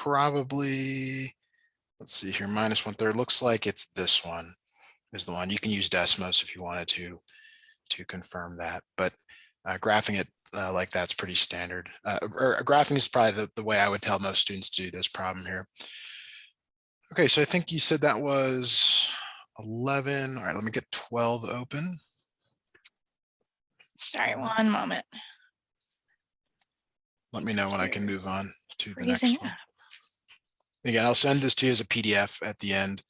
probably, let's see here, -1/3. Looks like it's this one is the one. You can use Desmos if you wanted to confirm that, but graphing it like that's pretty standard. Or graphing is probably the way I would tell most students to do this problem here. Okay, so I think you said that was 11. All right, let me get 12 open. Sorry, one moment. Let me know when I can move on to the Freezing next one. up. Again, I'll send this to you as a PDF at the end,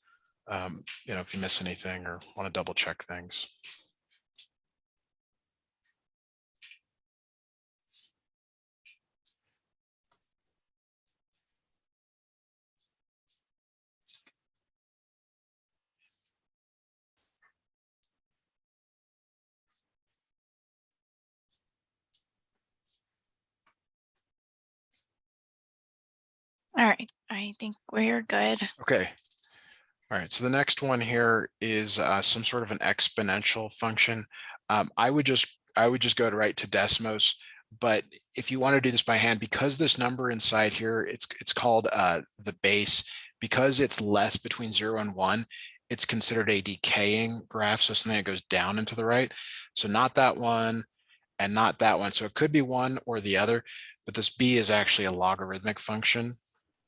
if you miss anything or want to double check things. All right, I think we're good. Okay. All right, so the next one here is some sort of an exponential function. I would just go right to Desmos, but if you want to do this by hand, because this number inside here, it's called the base, because it's less between 0 and 1, it's considered a decaying graph, so something that goes down and to the right. So not that one and not that one. So it could be one or the other, but this b is actually a logarithmic function.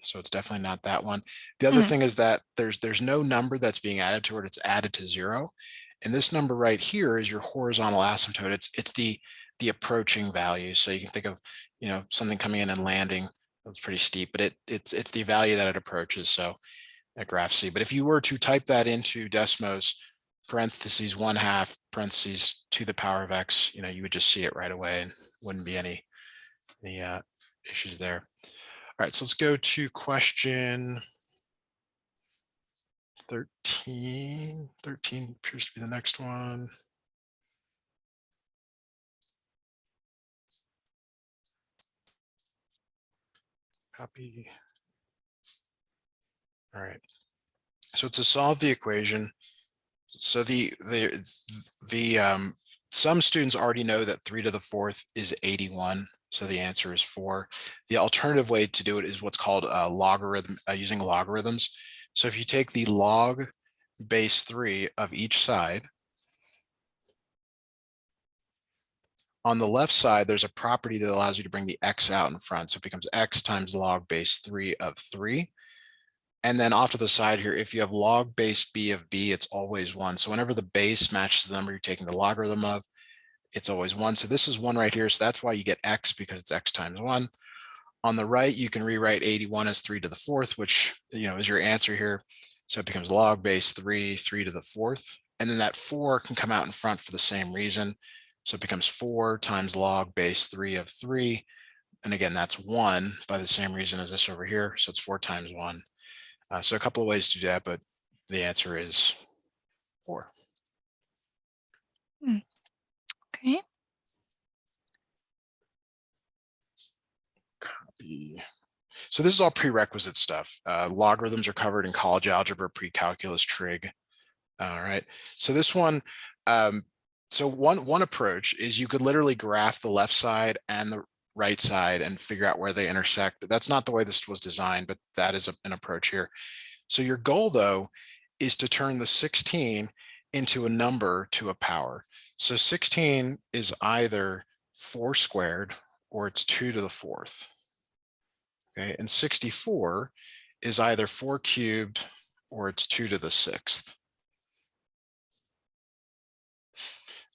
So it's definitely not that one. The other thing is that there's no number that's being added to it. It's added to 0. And this number right here is your horizontal asymptote. It's the approaching value. So you can think of, something coming in and landing. That's pretty steep, but it's the value that it approaches. So at graph C. But if you were to type that into Desmos, parentheses 1/2, parentheses to the power of x, you would just see it right away and wouldn't be any issues there. All right, so let's go to question 13. 13 appears to be the next one. Copy. All right, so to solve the equation, so some students already know that 3 to the 4th is 81. So the answer is 4. The alternative way to do it is what's called a logarithm, using logarithms. So if you take the log base 3 of each side, on the left side, there's a property that allows you to bring the x out in front. So it becomes x times log base 3 of 3. And then off to the side here, if you have log base b of b, it's always 1. So whenever the base matches the number you're taking the logarithm of, it's always 1. So this is 1 right here. So that's why you get x, because it's x times 1. On the right, you can rewrite 81 as 3 to the 4th, which is your answer here. So it becomes log base 3, 3 to the 4th. And then that 4 can come out in front for the same reason. So it becomes 4 times log base 3 of 3. And again, that's 1 by the same reason as this over here. So it's 4 times 1. So a couple of ways to do that, but the answer is 4. Okay. Copy. So this is all prerequisite stuff. Logarithms are covered in college algebra, pre-calculus, trig. All right. So this one, so one approach is you could literally graph the left side and the right side and figure out where they intersect. That's not the way this was designed, but that is an approach here. So your goal, though, is to turn the 16 into a number to a power. So 16 is either 4 squared or it's 2 to the 4th. Okay, and 64 is either 4 cubed or it's 2 to the 6th.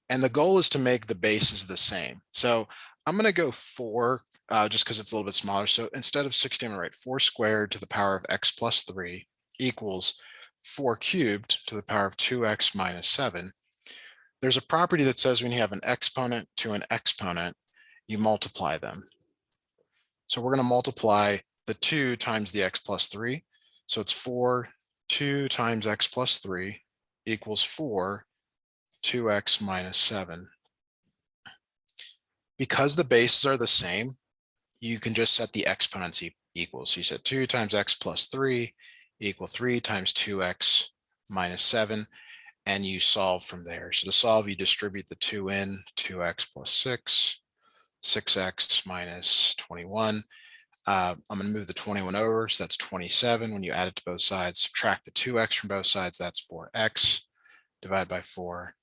And the goal is to make the bases the same. So I'm going to go 4 just because it's a little bit smaller. So instead of 16, I'm going to write 4 squared to the power of x plus 3 equals 4 cubed to the power of 2x minus 7. There's a property that says when you have an exponent to an exponent, you multiply them. So we're going to multiply the 2 times the x plus 3. So it's 4, 2 times x plus 3 equals 4, 2x minus 7. Because the bases are the same, you can just set the exponents equal. So you set 2 times x plus 3 equal 3 times 2x minus 7, and you solve from there. So to solve, you distribute the 2 in, 2x plus 6, 6x minus 21. I'm going to move the 21 over, so that's 27. When you add it to both sides, subtract the 2x from both sides, that's 4x, divide by 4.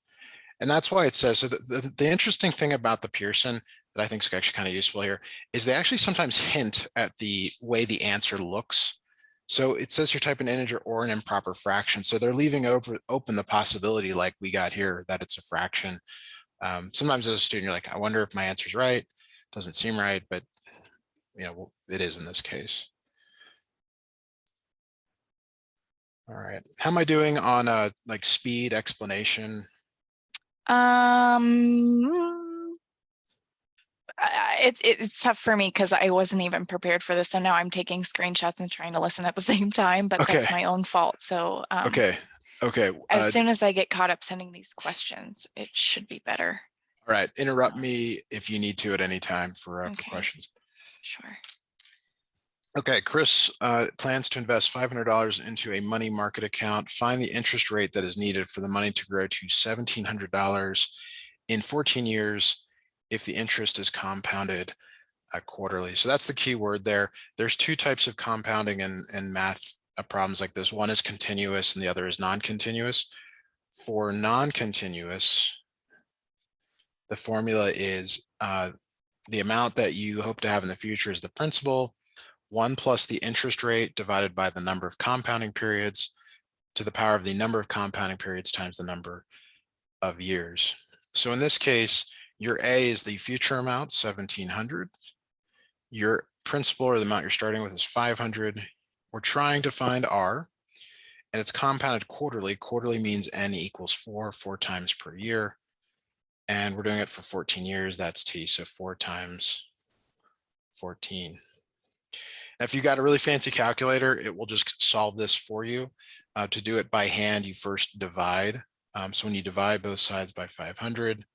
And that's why it says, so the interesting thing about the Pearson that I think is actually kind of useful here is they actually sometimes hint at the way the answer looks. So it says you're typing an integer or an improper fraction. So they're leaving open the possibility, like we got here, that it's a fraction. Sometimes as a student, you're like, I wonder if my answer's right. Doesn't seem right, but it is in this case. All right. How am I doing on like speed explanation? It's tough for me because I wasn't even prepared for this. So now I'm taking screenshots and trying to listen at the same time, but Okay. that's my own fault. So Okay. as soon as I get caught up sending these questions, it should be better. All right. Interrupt me if you need to at any time for questions. Sure. Okay. Chris plans to invest $500 into a money market account. Find the interest rate that is needed for the money to grow to $1,700 in 14 years if the interest is compounded quarterly. So that's the key word there. There's two types of compounding in math problems like this. One is continuous and the other is non-continuous. For non-continuous, the formula is the amount that you hope to have in the future is the principal, 1 plus the interest rate divided by the number of compounding periods to the power of the number of compounding periods times the number of years. So in this case, your A is the future amount, 1,700. Your principal, or the amount you're starting with, is 500. We're trying to find R, and it's compounded quarterly. Quarterly means N equals 4 times per year. And we're doing it for 14 years. That's T, so 4 times 14. Now, if you got a really fancy calculator, it will just solve this for you. To do it by hand, you first divide. So when you divide both sides by 500,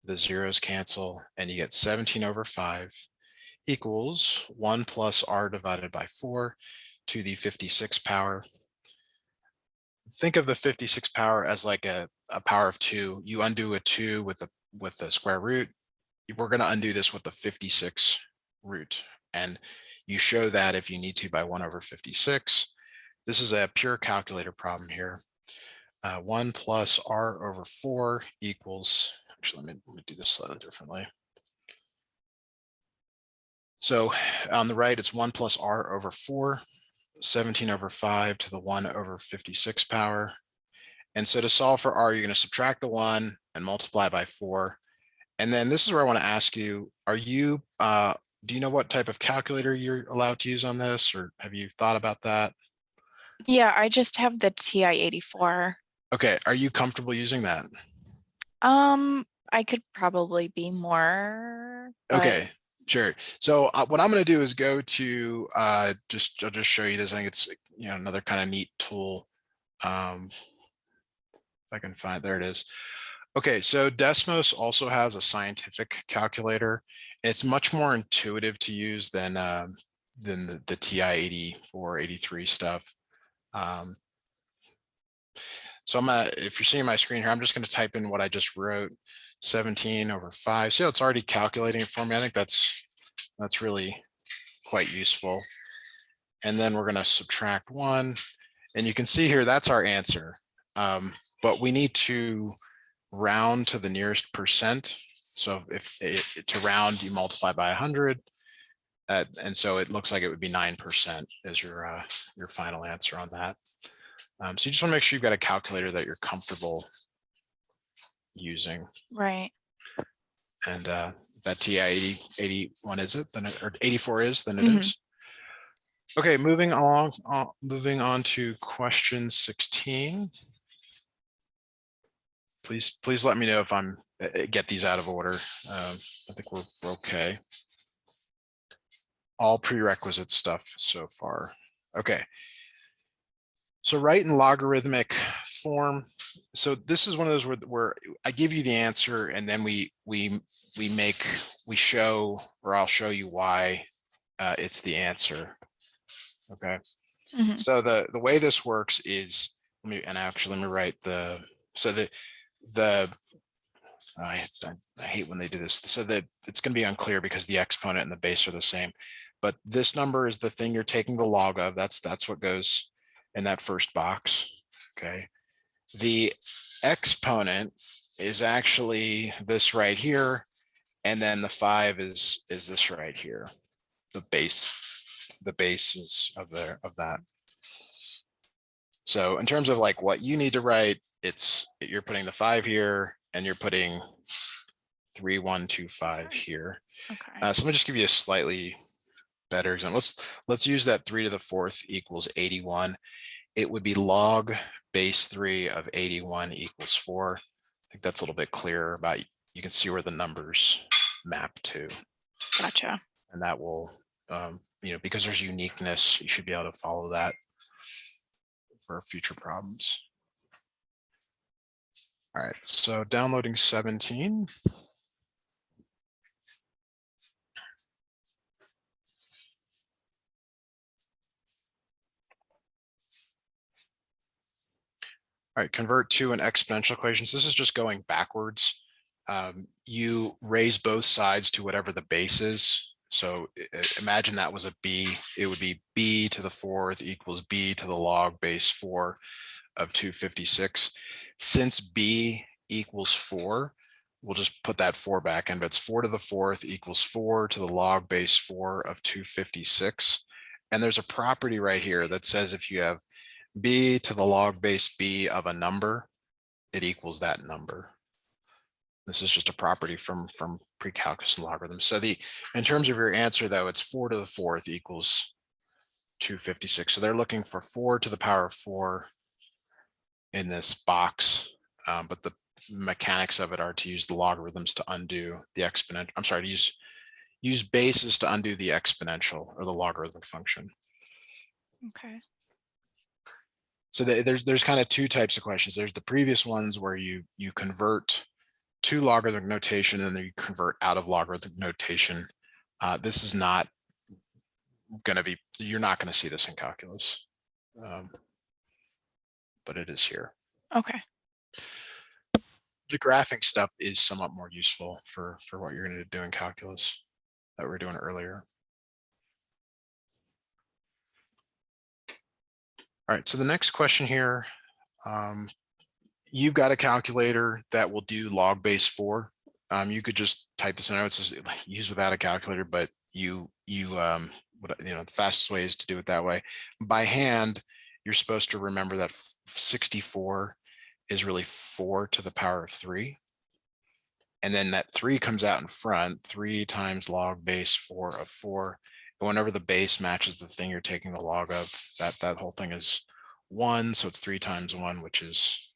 the zeros cancel, and you get 17 over 5 equals 1 plus R divided by 4 to the 56 power. Think of the 56 power as like a power of 2. You undo a 2 with the square root. We're going to undo this with the 56 root. And you show that if you need to by 1 over 56. This is a pure calculator problem here. 1 plus R over 4 equals, actually, let me do this slightly differently. So on the right, it's 1 plus R over 4, 17 over 5 to the 1 over 56 power. And so to solve for R, you're going to subtract the 1 and multiply by 4. And then this is where I want to ask you, do you know what type of calculator you're allowed to use on this, or have you thought about that? Yeah, I just have the TI-84. Okay, are you comfortable using that? I could probably be more. Okay, sure. So what I'm going to do is go to I'll just show you this. I think it's another kind of neat tool. If I can find, there it is. Okay, so Desmos also has a scientific calculator. It's much more intuitive to use than the TI-84, 83 stuff. So if you're seeing my screen here, I'm just going to type in what I just wrote, 17 over 5. So it's already calculating it for me. I think that's really quite useful. And then we're going to subtract 1. And you can see here, that's our answer. But we need to round to the nearest percent. So if to round, you multiply by 100. And so it looks like it would be 9% as your final answer on that. So you just want to make sure you've got a calculator that you're comfortable using. Right. And that TI 81 is it? Then or 84 is, then it is. Okay, moving on to question 16. Please let me know if I'm get these out of order. I think we're okay. All prerequisite stuff so far. Okay. So write in logarithmic form. So this is one of those where I give you the answer and then we show, or I'll show you why it's the answer. Okay. So the way this works is, let me write I hate when they do this. So that it's going to be unclear because the exponent and the base are the same. but this number is the thing you're taking the log of. That's what goes in that first box. Okay. The exponent is actually this right here, and then the 5 is this right here. The bases of that. So in terms of like what you need to write, you're putting the 5 here, and you're putting 3, 1, 2, 5 here. Okay. So let me just give you a slightly better example. Let's use that 3 to the 4th equals 81. It would be log base 3 of 81 equals 4. I think that's a little bit clearer about, you can see where the numbers map to. Gotcha. And that will, because there's uniqueness, you should be able to follow that for future problems. All right, so downloading 17. All right, convert to an exponential equation. So this is just going backwards. You raise both sides to whatever the base is. So imagine that was a b. It would be b to the 4th equals b to the log base 4 of 256. Since b equals 4, we'll just put that 4 back in, but it's 4 to the 4th equals 4 to the log base 4 of 256. And there's a property right here that says if you have b to the log base b of a number, it equals that number. This is just a property from pre-calculus and logarithms. So in terms of your answer, though, it's 4 to the 4th equals 256. So they're looking for 4 to the power of 4 in this box, but the mechanics of it are to use the logarithms to undo the exponential. I'm sorry, to use bases to undo the exponential or the logarithmic function. Okay. So there's kind of two types of questions. There's the previous ones where you convert to logarithmic notation and then you convert out of logarithmic notation. This is not going to be, you're not going to see this in calculus, but it is here. Okay. The graphing stuff is somewhat more useful for what you're going to do in calculus that we were doing earlier. All right, so the next question here, you've got a calculator that will do log base 4. You could just type this in. I would just use without a calculator, but the fastest way is to do it that way. By hand, you're supposed to remember that 64 is really 4 to the power of 3. And then that 3 comes out in front, 3 times log base 4 of 4. And whenever the base matches the thing you're taking the log of, that whole thing is 1. So it's 3 times 1, which is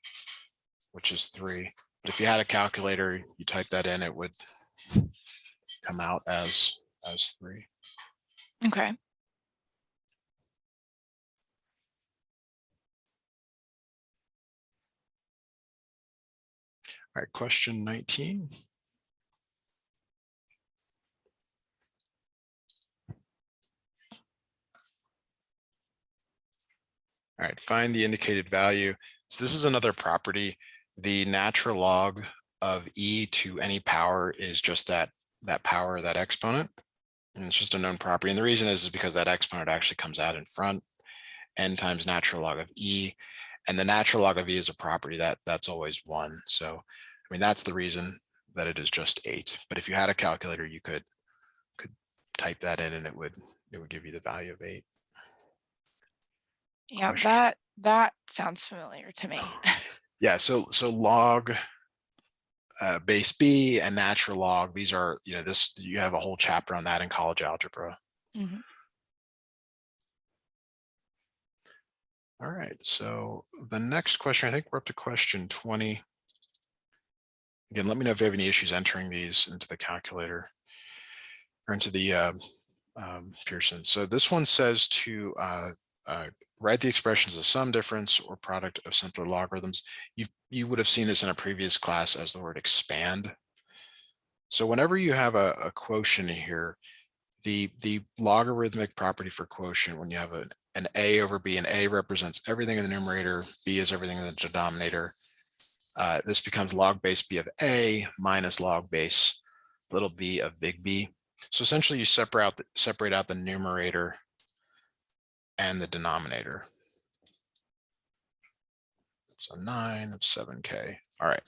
3. But if you had a calculator, you type that in, it would come out as 3. Okay. All right, question 19. All right, find the indicated value. So this is another property. The natural log of e to any power is just that power, that exponent. And it's just a known property. And the reason is because that exponent actually comes out in front, n times natural log of e. And the natural log of e is a property that's always 1. So, I mean, that's the reason that it is just 8. But if you had a calculator, you could type that in and it would give you the value of 8. Yeah, Question. that sounds familiar to me. Yeah, so log base b and natural log, these are, you have a whole chapter on that in college algebra. Mm-hmm. All right, so the next question, I think we're up to question 20. Again, let me know if you have any issues entering these into the calculator or into the Pearson. So this one says to write the expressions of sum, difference, or product of simpler logarithms. You would have seen this in a previous class as the word expand. So whenever you have a quotient here, the logarithmic property for quotient, when you have an a over b, and a represents everything in the numerator, b is everything in the denominator, this becomes log base b of a minus log base little b of big B. So essentially you separate out the numerator and the denominator. So 9 of 7k. All right.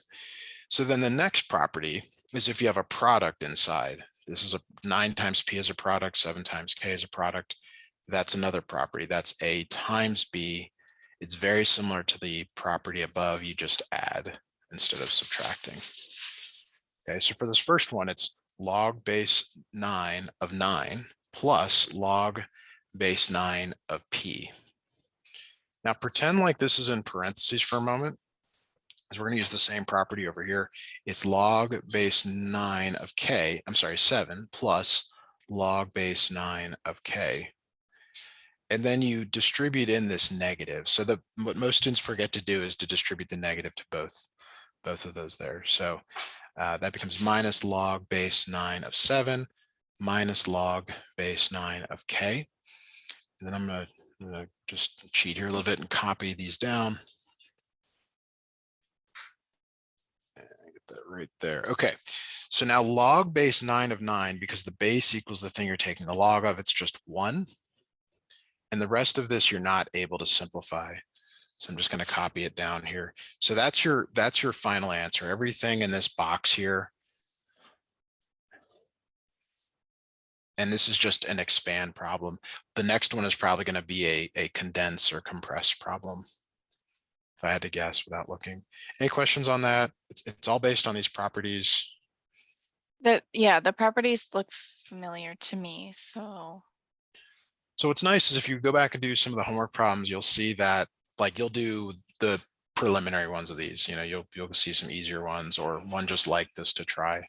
So then the next property is if you have a product inside. This is a 9 times p is a product, 7 times k is a product. That's another property. That's a times b. It's very similar to the property above. You just add instead of subtracting. Okay, so for this first one, it's log base 9 of 9 plus log base 9 of p. Now pretend like this is in parentheses for a moment, because we're going to use the same property over here. It's log base 9 of k, I'm sorry, 7 plus log base 9 of k. And then you distribute in this negative. So what most students forget to do is to distribute the negative to both of those there. So that becomes minus log base 9 of 7 minus log base 9 of k. And then I'm going to just cheat here a little bit and copy these down. And get that right there. Okay. So now log base 9 of 9, because the base equals the thing you're taking the log of, it's just 1. And the rest of this you're not able to simplify. So I'm just going to copy it down here. So that's your final answer. Everything in this box here. And this is just an expand problem. The next one is probably going to be a condense or compress problem, if I had to guess without looking. Any questions on that? It's all based on these properties. Yeah, the properties look familiar to me. So what's nice is if you go back and do some of the homework problems, you'll see that like you'll do the preliminary ones of these. You'll see some easier ones or one just like this to try.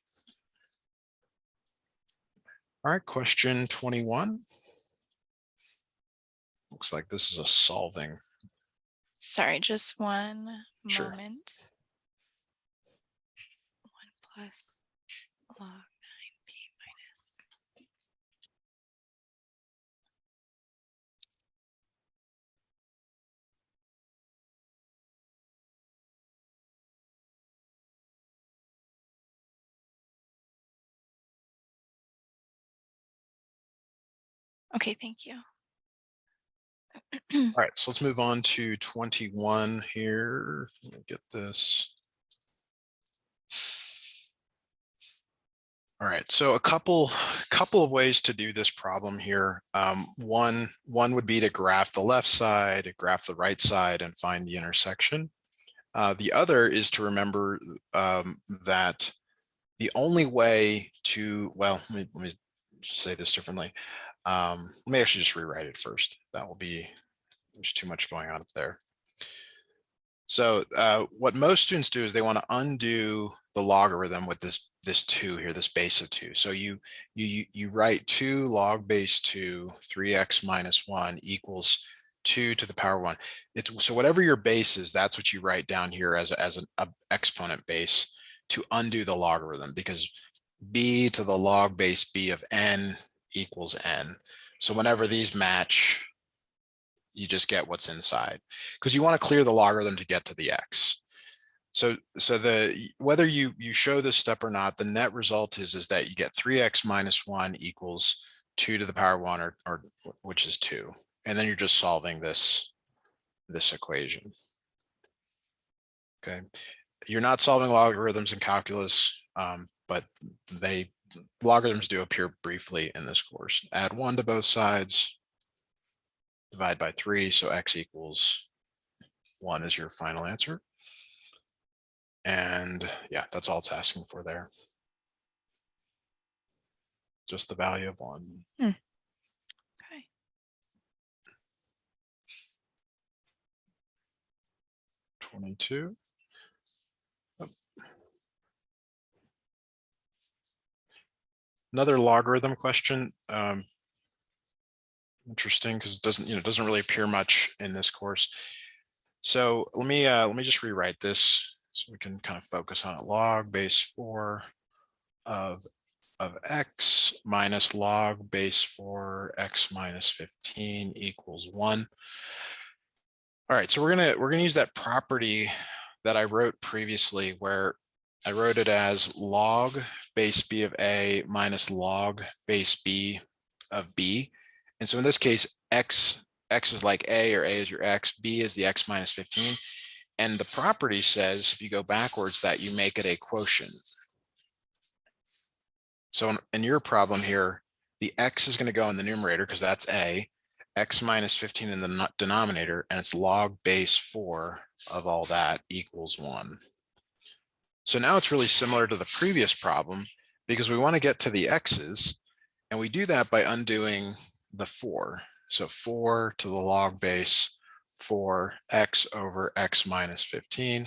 All right, question 21. Looks like this is a solving. sorry, just one Sure. moment. 1 plus log 9p minus. Okay, thank you. All right, so let's move on to 21 here. Let me get this. All right, so a couple of ways to do this problem here. One would be to graph the left side, graph the right side, and find the intersection. The other is to remember that the only way to, well, let me say this differently. Let me actually just rewrite it first. That will be, there's too much going on up there. So what most students do is they want to undo the logarithm with this 2 here, this base of 2. So you write 2 log base 2 3x minus 1 equals 2 to the power 1. So whatever your base is, that's what you write down here as an exponent base to undo the logarithm, because b to the log base b of n equals n. So whenever these match, you just get what's inside, because you want to clear the logarithm to get to the x. So whether you show this step or not, the net result is that you get 3x minus 1 equals 2 to the power 1, or which is 2. And then you're just solving this equation. Okay. You're not solving logarithms in calculus, but logarithms do appear briefly in this course. Add 1 to both sides, divide by 3, so x equals 1 is your final answer. And yeah, that's all it's asking for there. Just the value of 1. Okay. 22. Oh. Another logarithm question. Interesting, because it doesn't really appear much in this course. So let me just rewrite this so we can kind of focus on it. Log base 4 of x minus log base 4 x minus 15 equals 1. All right, so we're gonna use that property that I wrote previously, where I wrote it as log base b of a minus log base b of b. And so in this case, x is like a, or a is your x, b is the x minus 15. And the property says, if you go backwards, that you make it a quotient. So in your problem here, the x is going to go in the numerator because that's a, x minus 15 in the denominator, and it's log base 4 of all that equals 1. So now it's really similar to the previous problem because we want to get to the x's, and we do that by undoing the 4. So 4 to the log base 4 x over x minus 15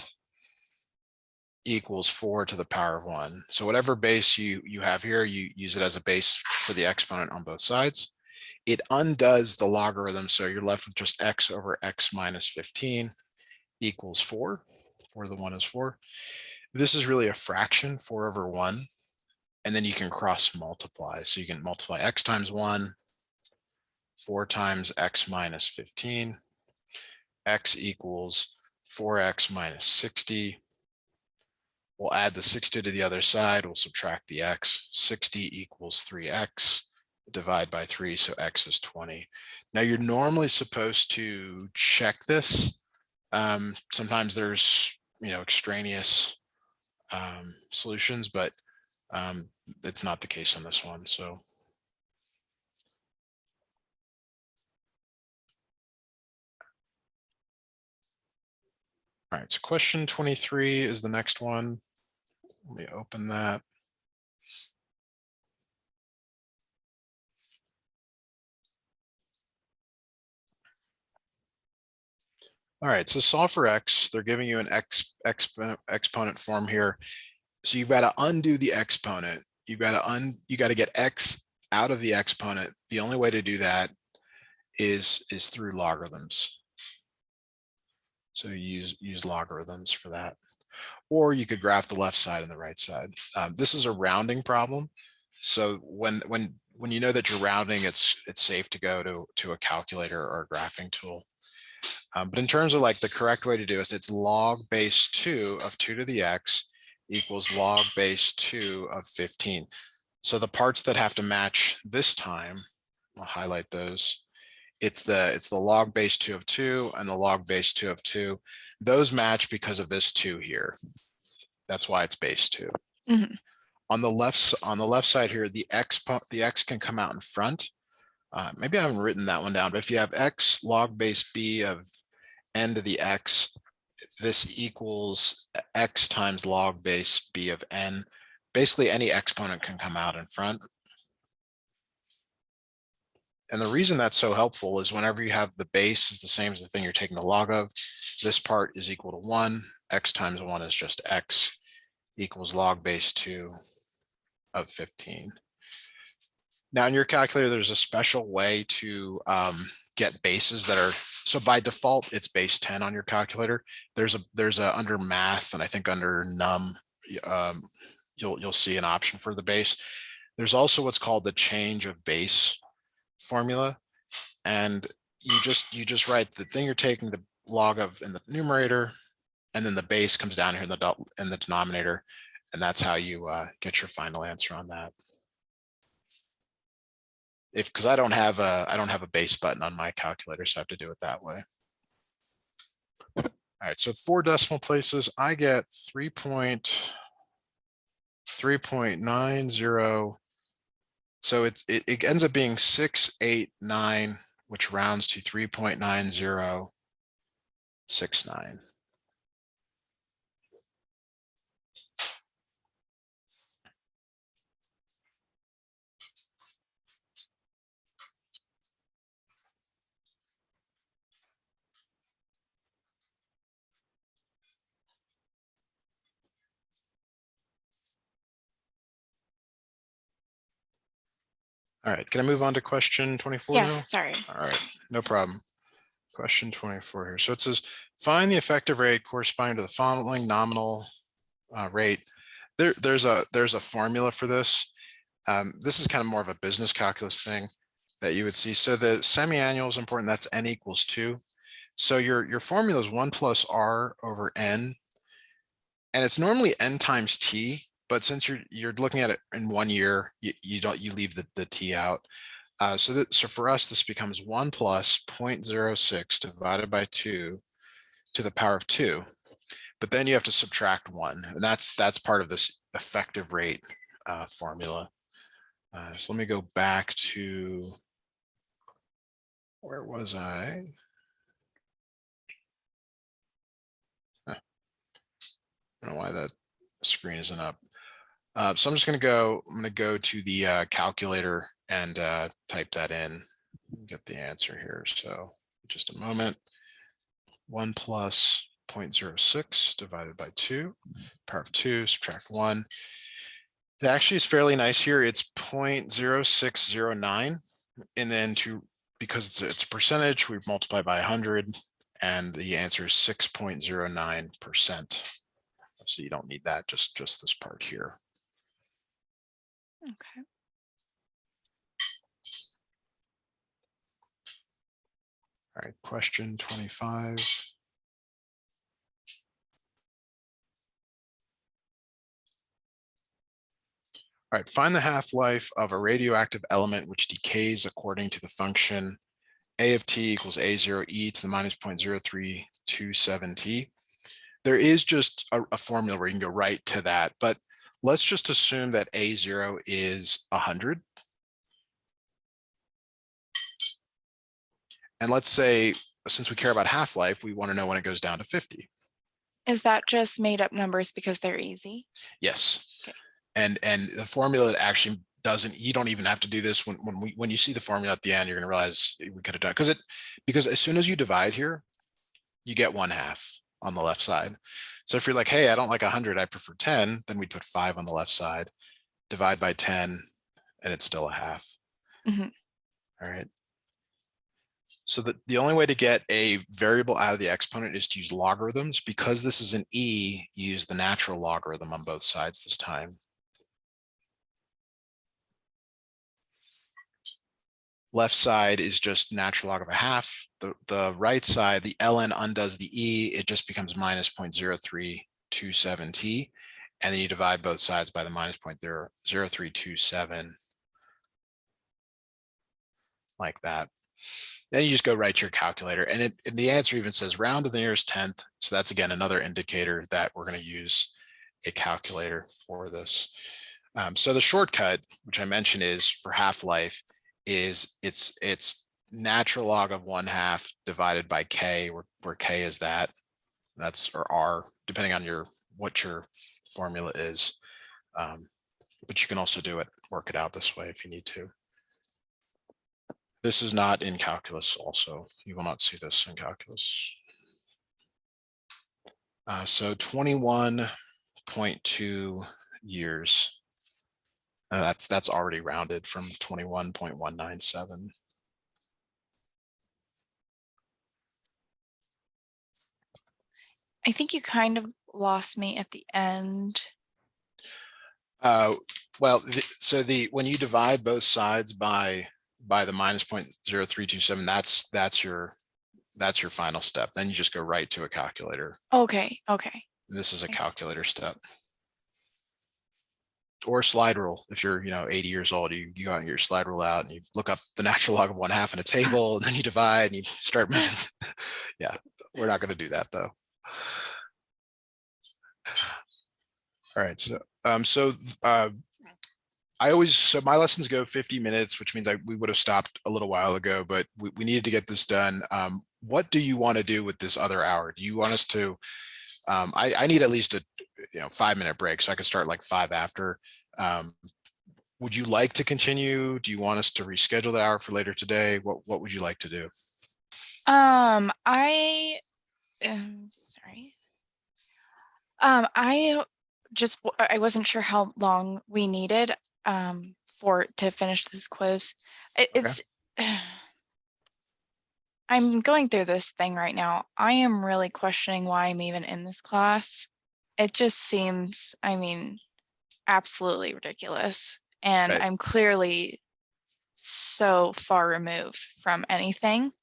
equals 4 to the power of 1. So whatever base you have here, you use it as a base for the exponent on both sides. It undoes the logarithm, so you're left with just x over x minus 15 equals 4, where the 1 is 4. This is really a fraction, 4 over 1, and then you can cross multiply. So you can multiply x times 1, 4 times x minus 15, x equals 4x minus 60. We'll add the 60 to the other side, we'll subtract the x, 60 equals 3x, divide by 3, so x is 20. Now you're normally supposed to check this. Sometimes there's extraneous solutions, but it's not the case on this one. So all right, so question 23 is the next one. Let me open that. All right, so solve for x. They're giving you an exponent form here. So you've got to undo the exponent. You got to get x out of the exponent. The only way to do that is through logarithms. So use logarithms for that. Or you could graph the left side and the right side. This is a rounding problem. So when you know that you're rounding, it's safe to go to a calculator or a graphing tool. But in terms of like the correct way to do it, it's log base 2 of 2 to the x equals log base 2 of 15. So the parts that have to match this time, I'll highlight those. It's the log base 2 of 2 and the log base 2 of 2. Those match because of this 2 here. That's why it's base 2. Mhm. On the left side here, the x can come out in front. Maybe I haven't written that one down, but if you have x log base b of n to the x, this equals x times log base b of n. Basically, any exponent can come out in front. And the reason that's so helpful is whenever you have the base is the same as the thing you're taking the log of, this part is equal to 1. X times 1 is just x equals log base 2 of 15. Now in your calculator, there's a special way to get bases that are, so by default, it's base 10 on your calculator. There's a under math, and I think under num, you'll see an option for the base. There's also what's called the change of base formula. And you just write the thing you're taking the log of in the numerator, and then the base comes down here in the denominator. And that's how you get your final answer on that. Because I don't have a base button on my calculator, so I have to do it that way. All right, so 4 decimal places, I get 3.90. So it ends up being 689, which rounds to 3.9069. All right, can I move on to question 24 now? Yes, sorry. All right, no problem. Question 24 here. So it says, find the effective rate corresponding to the following nominal rate. There's a formula for this. This is kind of more of a business calculus thing that you would see. So the semi-annual is important. That's n equals 2. So your formula is 1 plus r over n. And it's normally n times t, but since you're looking at it in 1 year, you leave the t out. So for us, this becomes 1 plus 0.06 divided by 2 to the power of 2. But then you have to subtract 1, and that's part of this effective rate formula. So let me go back to, where was I? I don't know why that screen isn't up. So I'm going to go to the calculator and type that in, get the answer here. So just a moment. 1 plus 0.06 divided by 2, power of 2, subtract 1. It actually is fairly nice here. It's 0.0609. And then because it's a percentage, we multiply by 100, and the answer is 6.09%. So you don't need that, just this part here. Okay. All right, question 25. All right, find the half-life of a radioactive element which decays according to the function a of t equals a0 e to the minus 0.0327 t. There is just a formula where you can go right to that, but let's just assume that a0 is 100. And let's say, since we care about half-life, we want to know when it goes down to 50. Is that just made up numbers because they're easy? Yes. Okay. And the formula actually doesn't, you don't even have to do this. When you see the formula at the end, you're going to realize we could have done, because as soon as you divide here, you get 1/2 on the left side. So if you're like, hey, I don't like 100, I prefer 10, then we put 5 on the left side, divide by 10, and it's still a half. Mm-hmm. All right. So the only way to get a variable out of the exponent is to use logarithms. Because this is an e, use the natural logarithm on both sides this time. Left side is just natural log of a half. The right side, the ln undoes the e, it just becomes minus 0.0327 t. And then you divide both sides by the minus 0.0327, like that. Then you just go right to your calculator, and the answer even says round to the nearest tenth. So that's, again, another indicator that we're going to use a calculator for this. So the shortcut, which I mentioned, is for half-life, is it's natural log of 1/2 divided by k, where k is that's, or r, depending on what your formula is. But you can also work it out this way if you need to. This is not in calculus also. You will not see this in calculus. So 21.2 years. That's already rounded from 21.197. I think you kind of lost me at the end. Well, so when you divide both sides by the minus 0.0327, that's your final step. Then you just go right to a calculator. Okay. This is a calculator step. Or slide rule. If you're 80 years old, you go out and get your slide rule out and you look up the natural log of 1/2 in a table, and then you divide and you start. Yeah, we're not going to do that though. All right, so so my lessons go 50 minutes, which means we would have stopped a little while ago, but we needed to get this done. What do you want to do with this other hour? Do you want us to, I need at least a 5-minute break, so I can start like 5 after. Would you like to continue? Do you want us to reschedule the hour for later today? What would you like to do? I am sorry. I wasn't sure how long we needed to finish this quiz. It's I'm going through this thing right now. I am really questioning why I'm even in this class. It just seems, absolutely ridiculous. And Right. I'm clearly so far removed from anything.